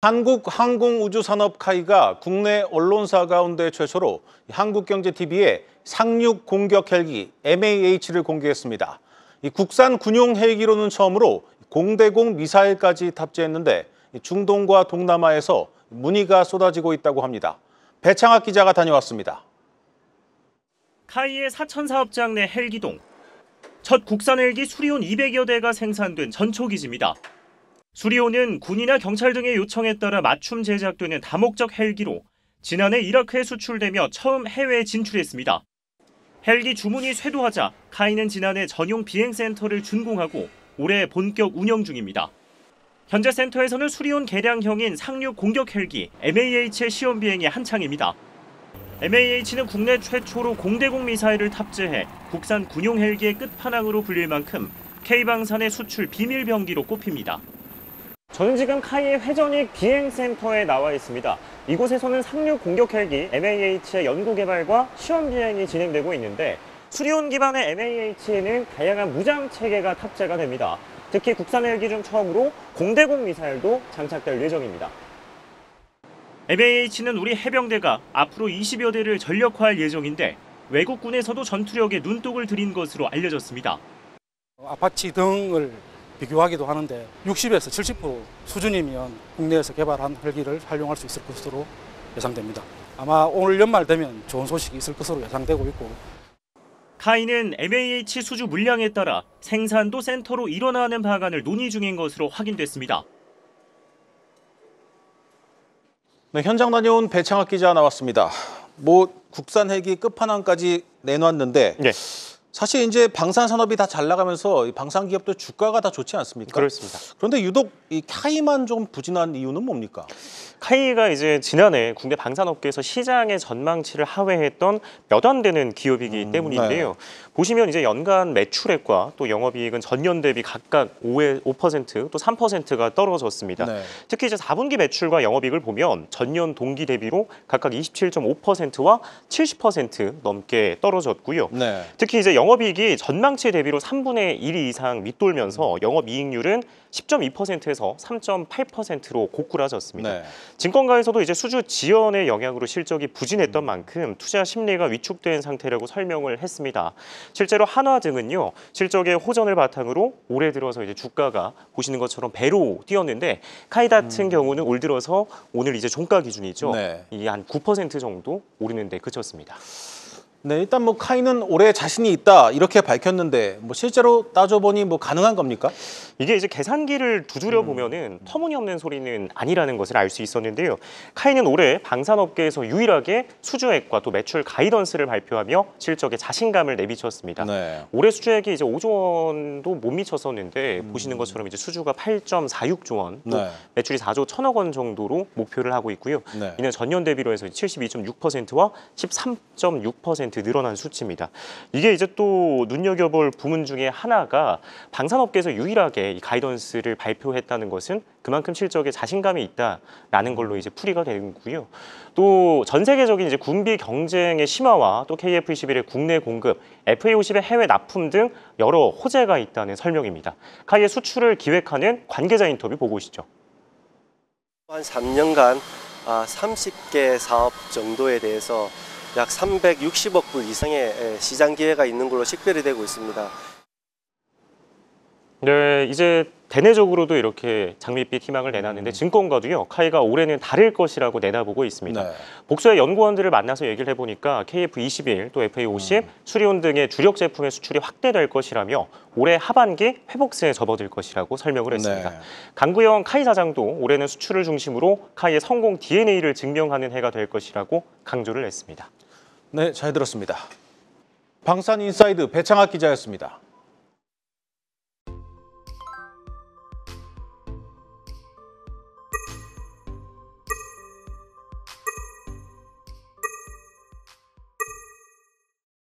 한국항공우주산업 카이가 국내 언론사 가운데 최초로 한국경제TV에 상륙 공격 헬기 MAH를 공개했습니다. 이 국산 군용 헬기로는 처음으로 공대공 미사일까지 탑재했는데 중동과 동남아에서 문의가 쏟아지고 있다고 합니다. 배창학 기자가 다녀왔습니다. 카이의 사천 사업장 내 헬기동. 첫 국산 헬기 수리온 200여 대가 생산된 전초기지입니다. 수리온은 군이나 경찰 등의 요청에 따라 맞춤 제작되는 다목적 헬기로 지난해 이라크에 수출되며 처음 해외에 진출했습니다. 헬기 주문이 쇄도하자 카이는 지난해 전용 비행센터를 준공하고 올해 본격 운영 중입니다. 현재 센터에서는 수리온 개량형인 상륙 공격 헬기 MAH의 시험 비행이 한창입니다. MAH는 국내 최초로 공대공 미사일을 탑재해 국산 군용 헬기의 끝판왕으로 불릴 만큼 K방산의 수출 비밀 병기로 꼽힙니다. 저는 지금 카이의 회전익 비행센터에 나와 있습니다. 이곳에서는 상륙 공격 헬기 MAH의 연구 개발과 시험 비행이 진행되고 있는데 수리온 기반의 MAH에는 다양한 무장 체계가 탑재가 됩니다. 특히 국산 헬기 중 처음으로 공대공 미사일도 장착될 예정입니다. MAH는 우리 해병대가 앞으로 20여 대를 전력화할 예정인데 외국군에서도 전투력에 눈독을 들인 것으로 알려졌습니다. 아파치 등을 비교하기도 하는데 60에서 70% 수준이면 국내에서 개발한 헬기를 활용할 수 있을 것으로 예상됩니다. 아마 오늘 연말 되면 좋은 소식이 있을 것으로 예상되고 있고. 카이는 MAH 수주 물량에 따라 생산도 센터로 일원화하는 방안을 논의 중인 것으로 확인됐습니다. 네, 현장 다녀온 배창학 기자 나왔습니다. 국산 헬기 끝판왕까지 내놨는데 네. 사실 이제 방산 산업이 다 잘 나가면서 방산 기업도 주가가 다 좋지 않습니까? 그렇습니다. 그런데 유독 이 카이만 좀 부진한 이유는 뭡니까? 카이가 이제 지난해 국내 방산업계에서 시장의 전망치를 하회했던 몇 안 되는 기업이기 때문인데요. 네. 보시면 이제 연간 매출액과 또 영업이익은 전년 대비 각각 5% 또 3%가 떨어졌습니다. 네. 특히 이제 4분기 매출과 영업이익을 보면 전년 동기 대비로 각각 27.5%와 70% 넘게 떨어졌고요. 네. 특히 이제 영업이익이 전망치 대비로 3분의 1 이상 밑돌면서 영업이익률은 10.2%에서 3.8%로 고꾸라졌습니다. 네. 증권가에서도 이제 수주 지연의 영향으로 실적이 부진했던 만큼 투자 심리가 위축된 상태라고 설명을 했습니다. 실제로 한화증은요, 실적의 호전을 바탕으로 올해 들어서 이제 주가가 보시는 것처럼 배로 뛰었는데 카이 같은 경우는 올 들어서 오늘 이제 종가 기준이죠. 네. 이 한 9% 정도 오르는 데 그쳤습니다. 네, 일단 카이는 올해 자신이 있다 이렇게 밝혔는데 실제로 따져보니 가능한 겁니까? 이게 이제 계산기를 두드려 보면은 터무니없는 소리는 아니라는 것을 알 수 있었는데요. 카이는 올해 방산업계에서 유일하게 수주액과 또 매출 가이던스를 발표하며 실적에 자신감을 내비쳤습니다. 네. 올해 수주액이 이제 5조 원도 못 미쳤었는데 보시는 것처럼 이제 수주가 8.46조 원, 또 네. 매출이 4조 1천억 원 정도로 목표를 하고 있고요. 네. 이는 전년 대비로 해서 72.6%와 13.6% 늘어난 수치입니다. 이게 이제 또 눈여겨볼 부문 중에 하나가 방산업계에서 유일하게 이 가이던스를 발표했다는 것은 그만큼 실적에 자신감이 있다라는 걸로 이제 풀이가 되고요. 또 전 세계적인 이제 군비 경쟁의 심화와 또 KF-21의 국내 공급, FA-50의 해외 납품 등 여러 호재가 있다는 설명입니다. 카이의 수출을 기획하는 관계자 인터뷰 보고 오시죠. 한 3년간 30개 사업 정도에 대해서 약 360억 불 이상의 시장 기회가 있는 걸로 식별이 되고 있습니다. 네, 이제 대내적으로도 이렇게 장밋빛 희망을 내놨는데 증권가도요, 카이가 올해는 다를 것이라고 내다보고 있습니다. 네. 복수의 연구원들을 만나서 얘기를 해보니까 KF-21, 또 FA-50, 수리온 등의 주력 제품의 수출이 확대될 것이라며 올해 하반기 회복세에 접어들 것이라고 설명을 했습니다. 네. 강구영 카이 사장도 올해는 수출을 중심으로 카이의 성공 DNA를 증명하는 해가 될 것이라고 강조를 했습니다. 네, 잘 들었습니다. 방산인사이드 배창학 기자였습니다.